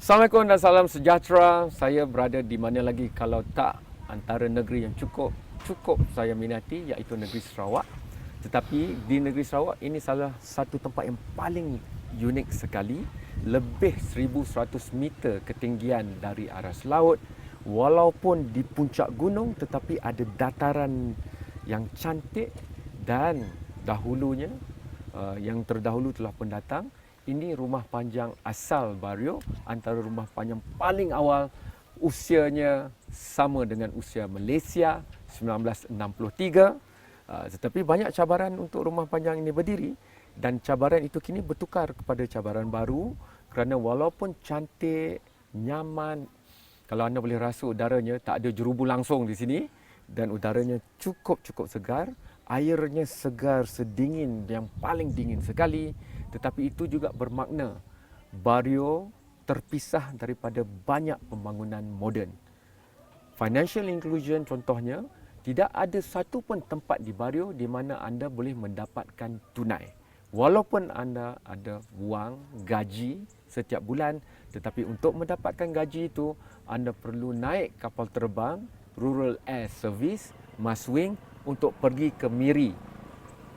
Assalamualaikum dan salam sejahtera. Saya berada di mana lagi kalau tak antara negeri yang cukup saya minati, iaitu negeri Sarawak. Tetapi di negeri Sarawak ini salah satu tempat yang paling unik sekali. Lebih 1100 meter ketinggian dari aras laut. Walaupun di puncak gunung, tetapi ada dataran yang cantik dan dahulunya yang terdahulu telah pendatang. Ini rumah panjang asal Bario, antara rumah panjang paling awal, usianya sama dengan usia Malaysia 1963. Tetapi banyak cabaran untuk rumah panjang ini berdiri, dan cabaran itu kini bertukar kepada cabaran baru kerana walaupun cantik, nyaman, kalau anda boleh rasa udaranya tak ada jerubu langsung di sini dan udaranya cukup segar, airnya segar sedingin yang paling dingin sekali. Tetapi itu juga bermakna Bario terpisah daripada banyak pembangunan moden. Financial inclusion contohnya, tidak ada satu pun tempat di Bario di mana anda boleh mendapatkan tunai. Walaupun anda ada wang, gaji setiap bulan, tetapi untuk mendapatkan gaji itu, anda perlu naik kapal terbang, Rural Air Service, Maswing untuk pergi ke Miri.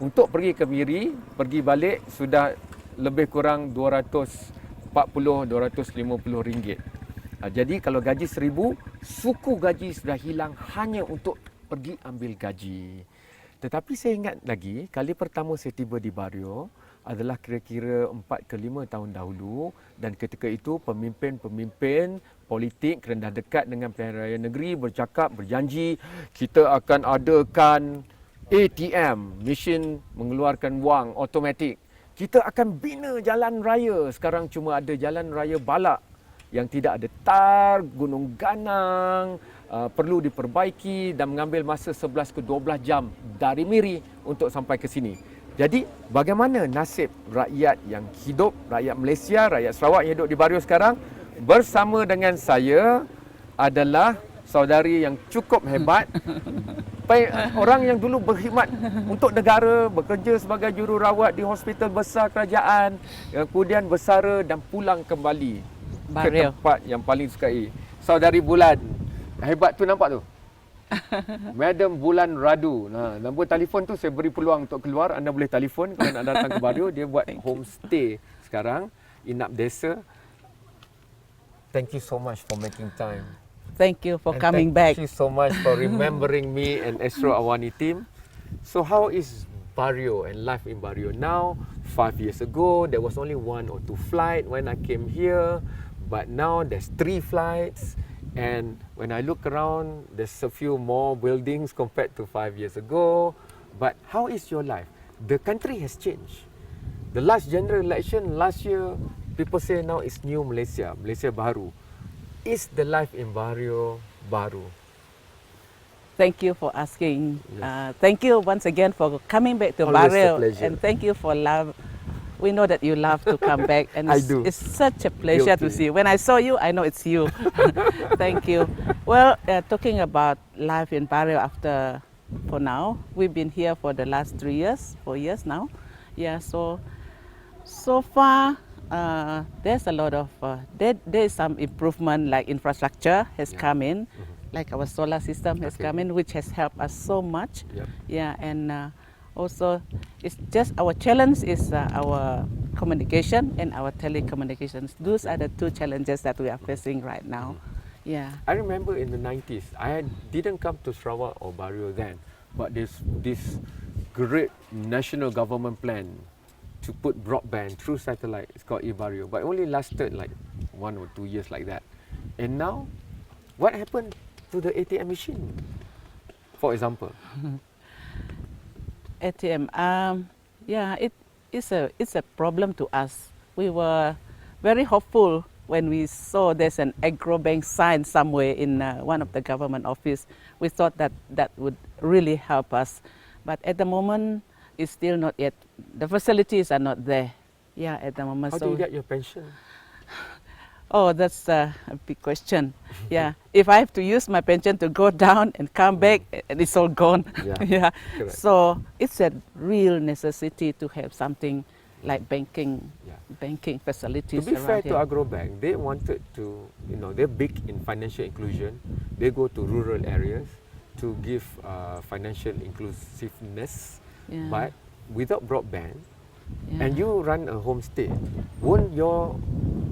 Untuk pergi ke Miri, pergi balik sudah lebih kurang RM240-250. Jadi kalau gaji 1,000, suku gaji sudah hilang hanya untuk pergi ambil gaji. Tetapi saya ingat lagi, kali pertama saya tiba di Bario adalah kira-kira 4 ke 5 tahun dahulu, dan ketika itu pemimpin politik rendah dekat dengan Pilihan Raya Negeri berjanji kita akan adakan ATM, mesin mengeluarkan wang automatik. Kita akan bina jalan raya. Sekarang cuma ada jalan raya balak yang tidak ada tar, gunung ganang, perlu diperbaiki dan mengambil masa 11 ke 12 jam dari Miri untuk sampai ke sini. Jadi bagaimana nasib rakyat yang hidup, rakyat Malaysia, rakyat Sarawak yang hidup di Bario sekarang? Bersama dengan saya adalah saudari yang cukup hebat, orang yang dulu berkhidmat untuk negara, bekerja sebagai jururawat di hospital besar kerajaan, kemudian bersara dan pulang kembali Bario. ke tempat yang paling disukai. Saudari Bulan. Hebat tu, nampak tu? Madam Bulan Radu. Nombor telefon tu saya beri peluang untuk keluar. Anda boleh telefon kalau nak datang ke Bario. Dia buat homestay sekarang, Inap Desa. Thank you so much for making time. Thank you for coming back. Thank you so much for remembering me and Astro AWANI team. So how is Bario and life in Bario now? 5 years ago, there was only 1 or 2 flights when I came here. But now there's 3 flights. And when I look around, there's a few more buildings compared to 5 years ago. But how is your life? The country has changed. The last general election last year, people say now it's new Malaysia, Malaysia baru. Is the life in Bario baru? Thank you for asking. Yes. Thank you once again for coming back to Always Bario. a pleasure. And thank you for love. We know that you love to come back, and I do. It's such a pleasure to Guilty. see you. When I saw you, I know it's you. Thank you. Well, talking about life in Bario for now, we've been here for the last 4 years now. Yeah, so far, there's a lot of, there is some improvement, like infrastructure has come in, like our solar system has come in, which has helped us so much. Yep. Yeah, and also, it's just our challenge is our communication and our telecommunications. Those are the 2 challenges that we are facing right now. Yeah. I remember in the 90s, I didn't come to Sarawak or Bario then, but this great national government plan to put broadband through satellite, it's called eBario, but only lasted like 1 or 2 years like that. And now, what happened to the ATM machine, for example? ATM, yeah, it's a problem to us. We were very hopeful when we saw there's an AgroBank sign somewhere in one of the government office. We thought that would really help us, but at the moment, it's still not yet. The facilities are not there. Yeah, at the moment. How do you get your pension? Oh, that's a big question. Yeah, if I have to use my pension to go down and come back, and it's all gone. Yeah, Yeah. correct. So it's a real necessity to have something like banking facilities. To be fair around to here. Agrobank, they wanted to, they're big in financial inclusion. They go to rural areas to give financial inclusiveness, Yeah. but without broadband, Yeah. and you run a homestay, won't your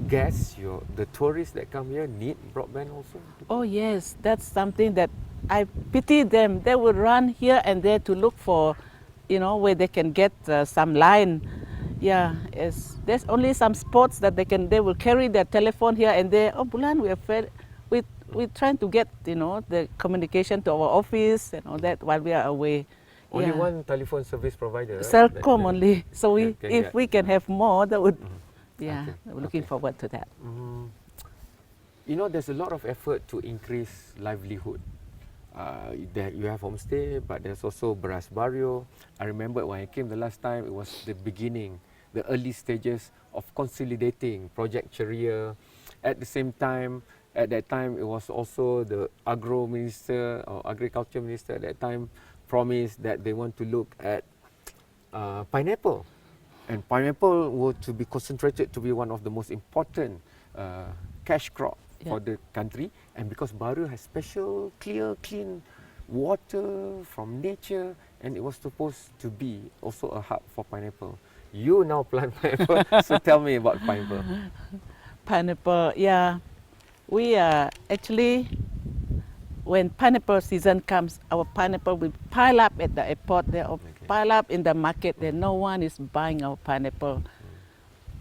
guests, the tourists that come here need broadband also? Oh yes, that's something that I pity them. They would run here and there to look for, where they can get some line. Yeah, there's only some spots that they will carry their telephone here and there. Oh, Bulan, we're trying to get the communication to our office and all that while we are away. Only Yeah. one telephone service provider, right? Cellcom only. So can if we can have more, that would. Okay, We're looking okay. forward to that. There's a lot of effort to increase livelihood. That you have homestay, but there's also beras Bario. I remember when I came the last time, it was the beginning, the early stages of consolidating Project Ceria. At the same time, at that time, it was also the agro minister or agriculture minister at that time promised that they want to look at pineapple. And pineapple were to be concentrated to be one of the most important cash crop for the country. And because Bario has special, clear, clean water from nature, and it was supposed to be also a hub for pineapple. You now plant pineapple, so tell me about pineapple. Pineapple, yeah. We actually, when pineapple season comes, our pineapple will pile up at the airport there, or pile up in the market there. No one is buying our pineapple.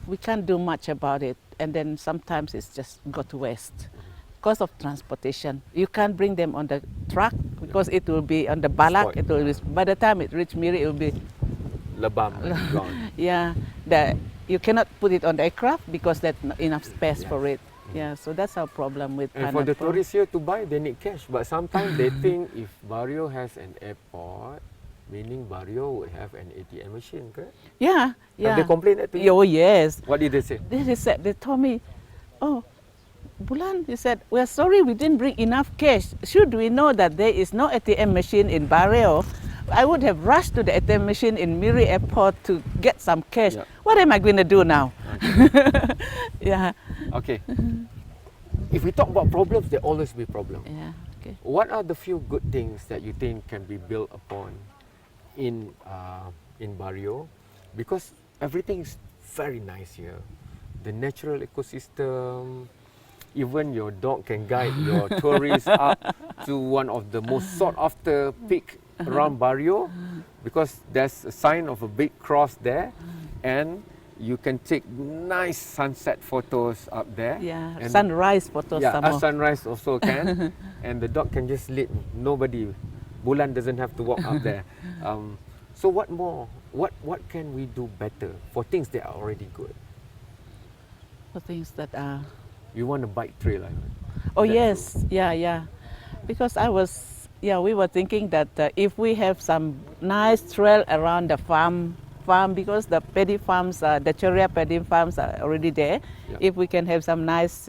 We can't do much about it, and then sometimes it's just go to waste because of transportation. You can't bring them on the truck because it will be on the balak. It will be, by the time it reaches Miri, it will be lebam, gone. Yeah, you cannot put it on the aircraft because there's not enough space for it. Yeah, so that's our problem with And pineapple. for the tourists here to buy, they need cash. But sometimes they think if Bario has an airport, meaning Bario would have an ATM machine, correct? Yeah, yeah. Have they complained that to you? Oh, yes. What did they say? They told me, oh, Bulan, he said, we're sorry we didn't bring enough cash. Should we know that there is no ATM machine in Bario, I would have rushed to the ATM machine in Miri Airport to get some cash. Yep. What am I going to do now? Okay. Yeah. Okay. If we talk about problems, there always be problems. Yeah. Okay. What are the few good things that you think can be built upon in Bario? Because everything is very nice here. The natural ecosystem, even your dog can guide your tourists up to one of the most sought after peak around Bario, because there's a sign of a big cross there, and you can take nice sunset photos up there. Yeah, and sunrise photos. yeah, some a more. sunrise also can, and the dog can just lead. Nobody, Bulan doesn't have to walk up there. So what more? What can we do better for things that are already good? For things that are. You want a bike trail, I know. Oh That's yes, true. yeah. Because we were thinking that if we have some nice trail around the farm, because the paddy farms, the Ceria paddy farms are already there. Yeah. If we can have some nice,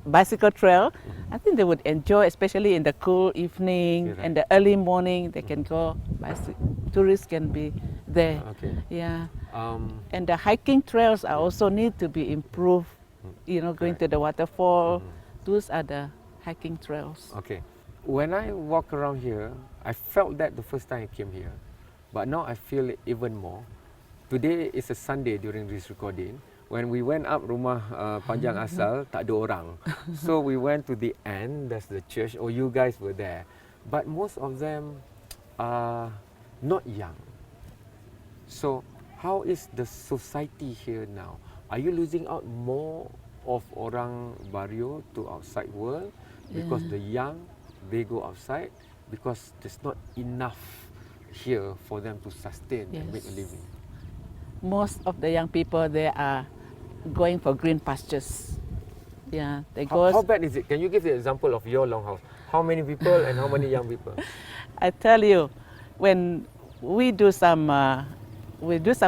bicycle trail, I think they would enjoy, especially in the cool evening You're right. and the early morning. They can go. Tourists can be there. Okay. Yeah. And the hiking trails are also need to be improved. Going Correct. to the waterfall. Those are the hiking trails. Okay. When I walk around here, I felt that the first time I came here, but now I feel it even more. Today is a Sunday during this recording. When we went up rumah Panjang Asal, tak ada orang. So we went to the end, that's the church. Oh, you guys were there. But most of them are not young. So how is the society here now? Are you losing out more of orang Bario to outside world because the young, they go outside because there's not enough here for them to sustain and make a living? Most of the young people, they are going for green pastures. Yeah, they go. How bad is it? Can you give the example of your longhouse? How many people and how many young people? I tell you, when we do some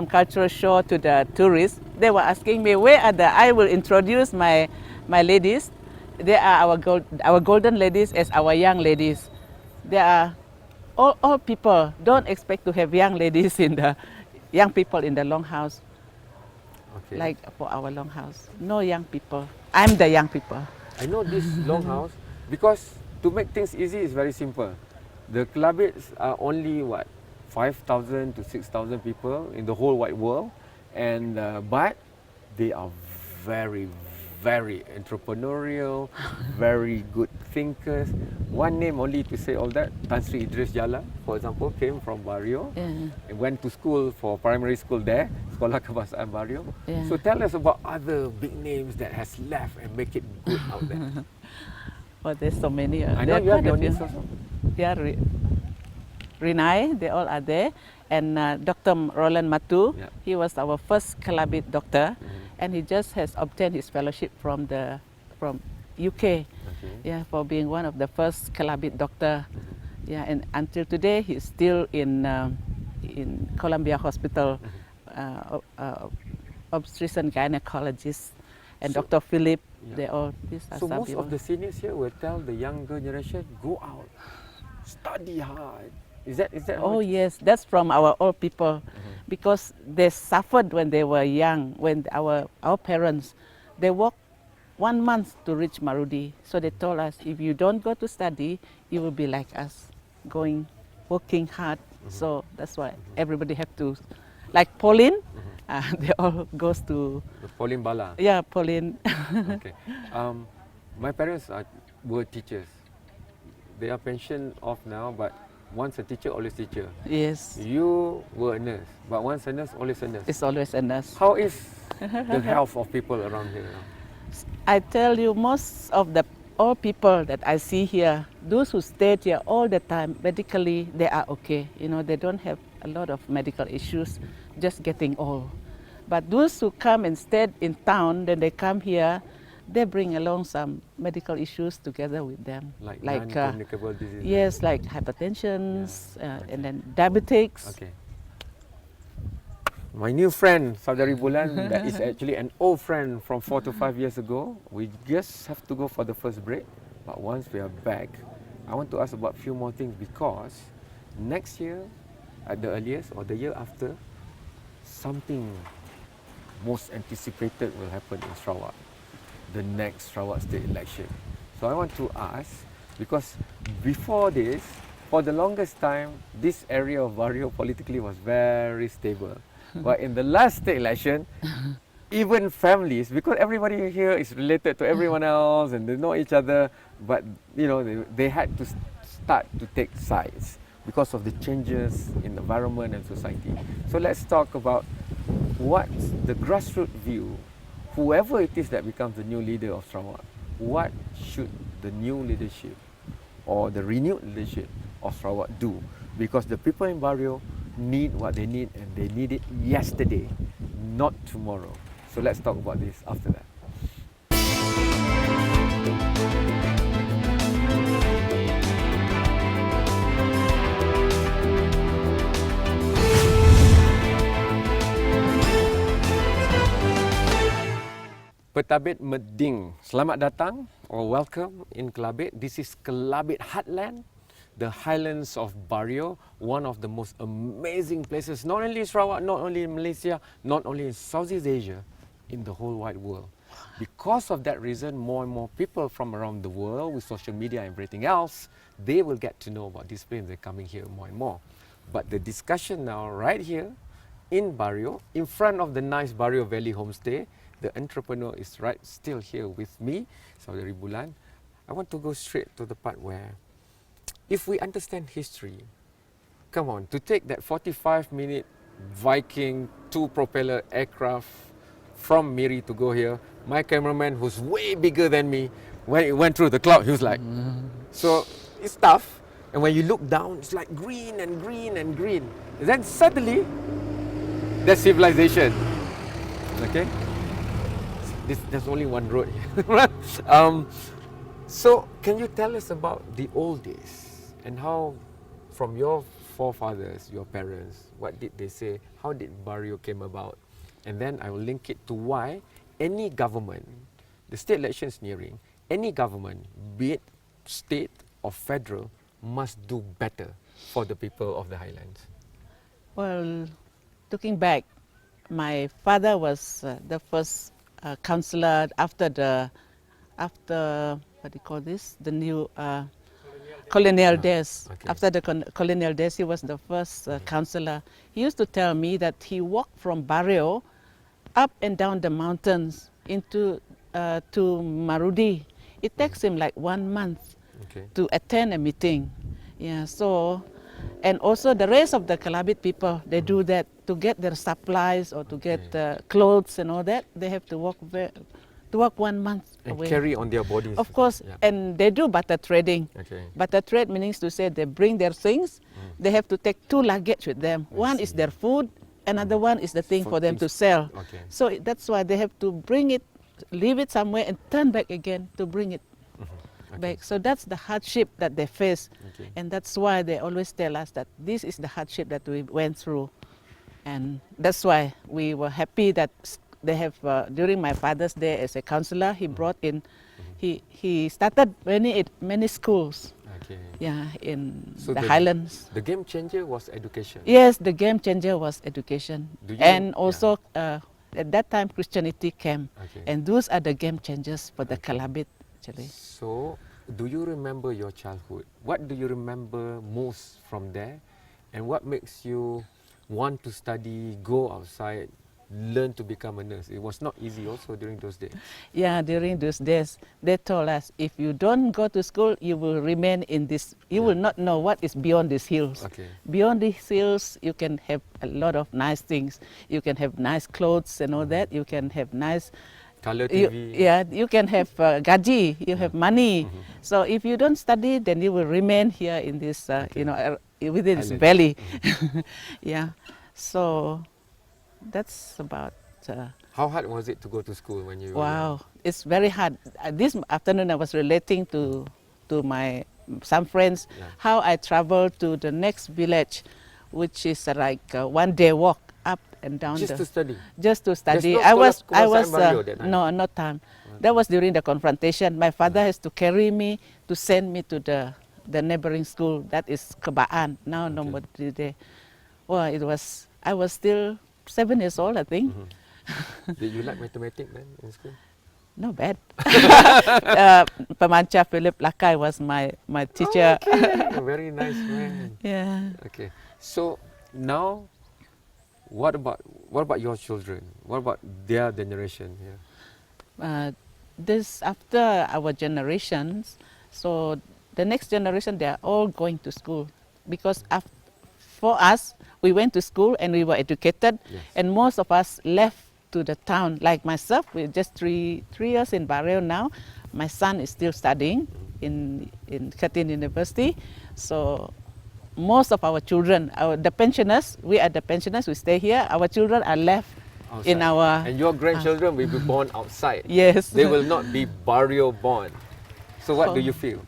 cultural show to the tourists, they were asking me, where are I will introduce my ladies. They are our golden ladies as our young ladies. They are all people. Don't expect to have young ladies young people in the longhouse. Okay. like for our longhouse. No young people. I'm the young people. I know this longhouse because to make things easy is very simple. The clubbits are only what 5,000 to 6,000 people in the whole wide world, and but they are very, very entrepreneurial, very good thinkers. One name only to say all that, Tan Sri Idris Jala, for example, came from Bario Yeah. and went to school for primary school there, Sekolah Kebangsaan Bario. Yeah. So tell us about other big names that has left and make it good out there. Well, there's so many. I There know are you have quite a your few. niece also. Yeah, Rinai, they all are there. And Dr. Roland Matu, Yeah. he was our first Kalabit doctor, and he just has obtained his fellowship from UK. Okay. Yeah, for being one of the first Kalabit doctor. Yeah, and until today he's still in Columbia Hospital, obstetrician gynecologist, and So- Dr. Philip. Yeah. They all these are So some most people. of the seniors here will tell the younger generation, go out, study hard. Is that how Oh it is? yes, that's from our old people, because they suffered when they were young. When our parents, they walked 1 month to reach Marudi. So they told us, if you don't go to study, you will be like us, working hard. So that's why everybody have to, like Pauline, they all goes to The Pauline Bala. Pauline. Okay. My parents were teachers. They are pensioned off now, but once a teacher, always teacher. Yes, You were a nurse, but once a nurse, always a nurse. it's always a nurse. How is the health of people around here now? I tell you, most of the all people that I see here, those who stayed here all the time, medically they are okay. You know, they don't have a lot of medical issues, just getting old. But those who come and stayed in town, then they come here, they bring along some medical issues together with them. Like non-communicable diseases? Yes, like hypertension, and then diabetics. Okay. My new friend, Saudari Bulan, that is actually an old friend from 4 to 5 years ago. We just have to go for the first break. But once we are back, I want to ask about a few more things, because next year, at the earliest, or the year after, something most anticipated will happen in Sarawak, the next Sarawak state election. So I want to ask, because before this, for the longest time, this area of Bario politically was very stable. But in the last state election, even families, because everybody here is related to everyone else and they know each other, but you know, they had to start to take sides because of the changes in the environment and society. So let's talk about what's the grassroots view. Whoever it is that becomes the new leader of Sarawak, what should the new leadership or the renewed leadership of Sarawak do? Because the people in Bario need what they need, and they need it yesterday, not tomorrow. So let's talk about this after that. Petabit Meding, selamat datang or welcome in Kelabit. This is Kelabit Heartland, the highlands of Bario, one of the most amazing places, not only in Sarawak, not only in Malaysia, not only in Southeast Asia, in the whole wide world. Because of that reason, more and more people from around the world with social media and everything else, they will get to know about this place. They're coming here more and more. But the discussion now right here in Bario, in front of the nice Bario Valley homestay, the entrepreneur is still here with me, Saudari Bulan. I want to go straight to the part where, if we understand history, come on, to take that 45-minute Viking 2-propeller aircraft from Miri to go here, my cameraman, who's way bigger than me, when it went through the cloud, he was like, so it's tough. And when you look down, it's like green and green and green. And then suddenly, there's civilization. Okay? There's only one road here. So, can you tell us about the old days and how, from your forefathers, your parents, what did they say? How did Bario came about? And then I will link it to why any government, the state election is nearing, any government, be it state or federal, must do better for the people of the highlands. Well, looking back, my father was the first councillor after what do you call this? The new colonial days. okay. After the colonial days, he was the first councillor. He used to tell me that he walked from Bario up and down the mountains into to Marudi. It takes him like 1 month Okay. to attend a meeting. Yeah, so, and also the rest of the Kalabit people, they do that to get their supplies or to get clothes and all that. They have to walk 1 month And away. carry on their bodies. Of course, Yeah. and they do butter trading. Okay. Butter trade means to say they bring their things, they have to take 2 luggage with them. One is their food, another one is the thing for them to sell. Okay. So that's why they have to bring it, leave it somewhere and turn back again to bring it back. So that's the hardship that they face. Okay. And that's why they always tell us that this is the hardship that we went through. And that's why we were happy that they have, during my father's day as a councillor, he brought in, he started many schools. Okay. Yeah, in So the highlands. The game changer was education. Yes, the game changer was education. Do you- And also, at that time, Christianity came. Okay. And those are the game changers for the Kalabit, actually. So, do you remember your childhood? What do you remember most from there? And what makes you want to study, go outside, learn to become a nurse? It was not easy also during those days. Yeah, during those days, they told us, if you don't go to school, you will remain in this, you will not know what is beyond these hills. Okay. Beyond these hills, you can have a lot of nice things. You can have nice clothes and all that. You can have nice, Color you, TV. yeah, you can have gaji, you have money. So if you don't study, then you will remain here in this, you know, within this Island. valley. Yeah, so that's about. How hard was it to go to school when you were young? Wow, it's very hard. This afternoon I was relating to my some friends Yeah. how I traveled to the next village, which is like a 1-day walk up and down. Just to study? Just to study. no I was Bario that time? no, not time. That was during the confrontation. My father has to carry me to send me to the neighboring school. That is Cabaran. Now nobody there. Well, I was still 7 years old, I think. Did you like mathematics then in school? Not bad. Pemancar Philip Lakai was my teacher. Okay. A very nice man. Yeah. Okay. So now, what about your children? What about their generation here? This after our generations, so the next generation, they are all going to school because for us, we went to school and we were educated, Yes. and most of us left to the town. Like myself, we're just three years in Bario now. My son is still studying in Katin University. So most of our children, the pensioners, we are the pensioners, we stay here. Our children are left in Outside. our... And your grandchildren will be born outside. Yes. They will not be Bario born. So what do you feel?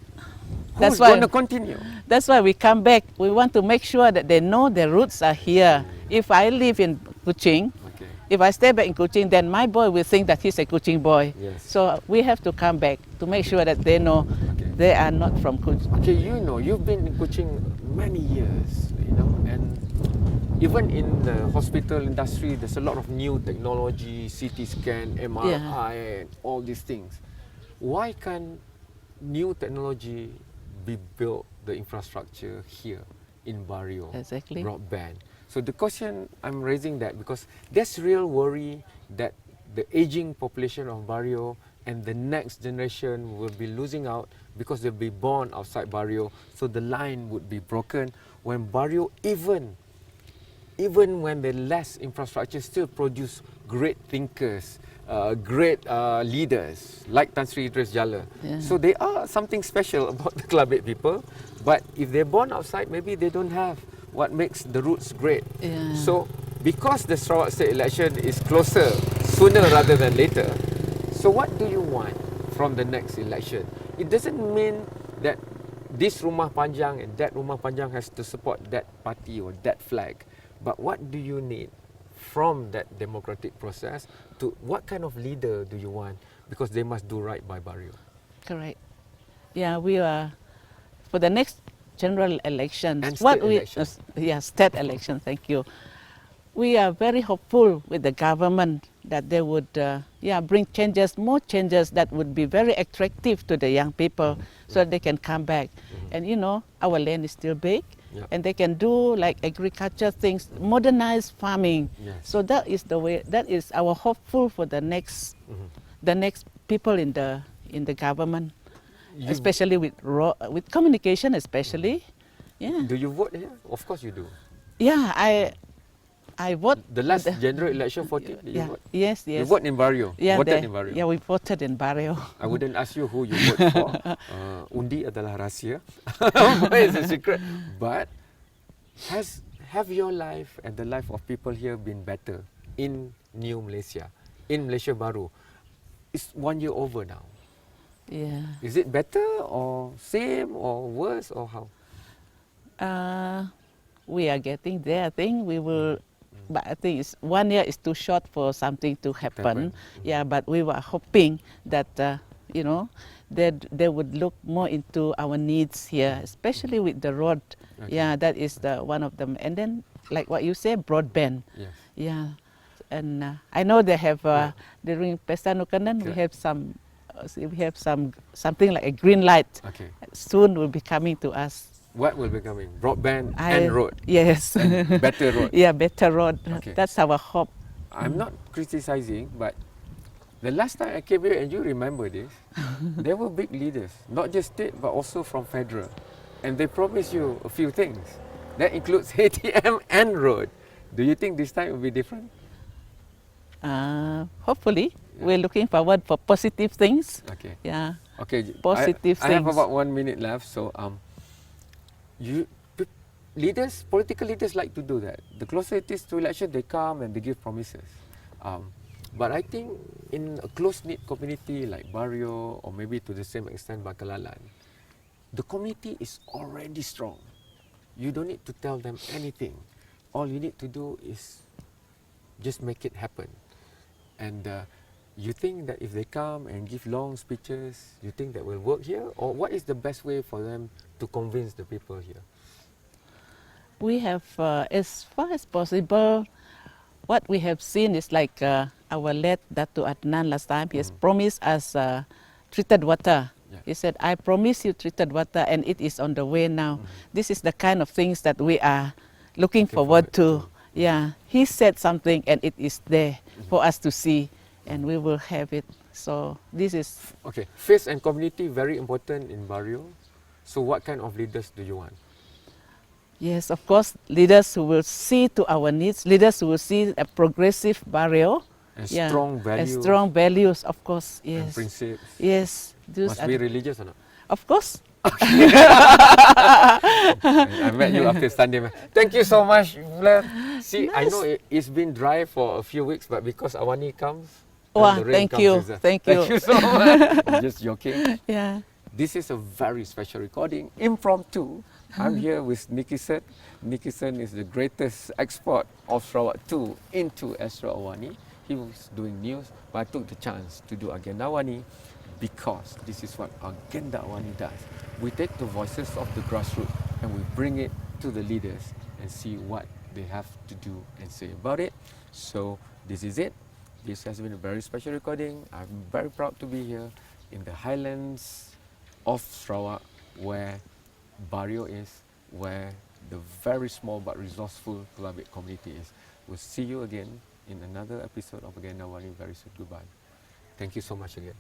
That's Who's why- going to continue? That's why we come back. We want to make sure that they know their roots are here. If I live in Kuching, Okay. if I stay back in Kuching, then my boy will think that he's a Kuching boy. Yes. So we have to come back to make sure that they know Okay. they are not from Kuching. Okay, you know, you've been in Kuching many years, you know, and even in the hospital industry, there's a lot of new technology, CT scan, MRI, and all these things. Why can't new technology be built, the infrastructure here in Bario? Exactly. Broadband. So the question I'm raising that because there's real worry that the aging population of Bario and the next generation will be losing out because they'll be born outside Bario. So the line would be broken when Bario, even when the less infrastructure, still produce great thinkers, great leaders like Tan Sri Idris Jala. Yeah. So they are something special about the Kelabit people. But if they're born outside, maybe they don't have what makes the roots great. Yeah. So because the Sarawak state election is closer, sooner rather than later, so what do you want from the next election? It doesn't mean that this Rumah Panjang and that Rumah Panjang has to support that party or that flag. But what do you need from that democratic process to what kind of leader do you want? Because they must do right by Bario. Correct. Yeah, we are for the next general elections. And state elections. State election. Thank you. we are very hopeful with the government that they would bring changes, more changes that would be very attractive to the young people so that they can come back. And you know, our land is still big. Yeah. And they can do like agriculture things, modernized farming. Yes. So that is the way. That is our hopeful for the next people in the government, especially with communication, especially. Yeah. Do you vote here? Of course you do. Yeah, I vote. The last general election 14, did you vote? Yes. You vote in Bario? Yeah, Voted in Bario? Yeah, we voted in Bario. I wouldn't ask you who you vote for. Undi adalah rahsia. It's a secret. But have your life and the life of people here been better in New Malaysia, in Malaysia Baru? It's 1 year over now. Yeah. Is it better or same or worse or how? We are getting there. I think we will. But I think 1 year is too short for something to happen. Yeah, but we were hoping that you know, they would look more into our needs here, especially with the road. Okay. Yeah, that is one of them. And then, like what you say, broadband. Yes. Yeah, and I know they have during Pesta Nukanan we have something like a green light. Okay. Soon will be coming to us. What will be coming? Broadband and road? Yes. And better road? Yeah, better road. Okay. That's our hope. I'm not criticizing, but the last time I came here, and you remember this, there were big leaders, not just state, but also from federal. And they promised you a few things. That includes ATM and road. Do you think this time will be different? Hopefully. Yeah. We're looking forward for positive things. Okay. Yeah. Okay. Positive things. I have about 1 minute left, so political leaders like to do that. The closer it is to election, they come and they give promises. But I think in a close-knit community like Bario, or maybe to the same extent Bakalalan, the community is already strong. You don't need to tell them anything. All you need to do is just make it happen. And you think that if they come and give long speeches, you think that will work here? Or what is the best way for them to convince the people here? We have, as far as possible, what we have seen is like our late Datu Adnan last time. He has promised us treated water. Yeah. He said, I promise you treated water, and it is on the way now. This is the kind of things that we are looking forward to. Yeah, he said something and it is there for us to see, and we will have it. So this is... Okay, faith and community, very important in Bario. So what kind of leaders do you want? Yes, of course, leaders who will see to our needs, leaders who will see a progressive Bario. And strong values. And strong values, of course, yes. And principles. Yes. Must be religious or not? Of course. I met you after Sunday. Thank you so much, Bulan. See, nice. I know it's been dry for a few weeks, but because AWANI comes, the rain thank you. Thank you so much. I'm just joking. Yeah. This is a very special recording, impromptu. I'm here with Nikison. Nikison is the greatest export of Sarawak 2 into Astro AWANI. He was doing news, but I took the chance to do Agenda AWANI because this is what Agenda AWANI does. We take the voices of the grassroots and we bring it to the leaders and see what they have to do and say about it. So this is it. This has been a very special recording. I'm very proud to be here in the highlands of Sarawak, where Bario is, where the very small but resourceful Kelabit community is. We'll see you again in another episode of Agenda AWANI very soon. Goodbye. Thank you so much again.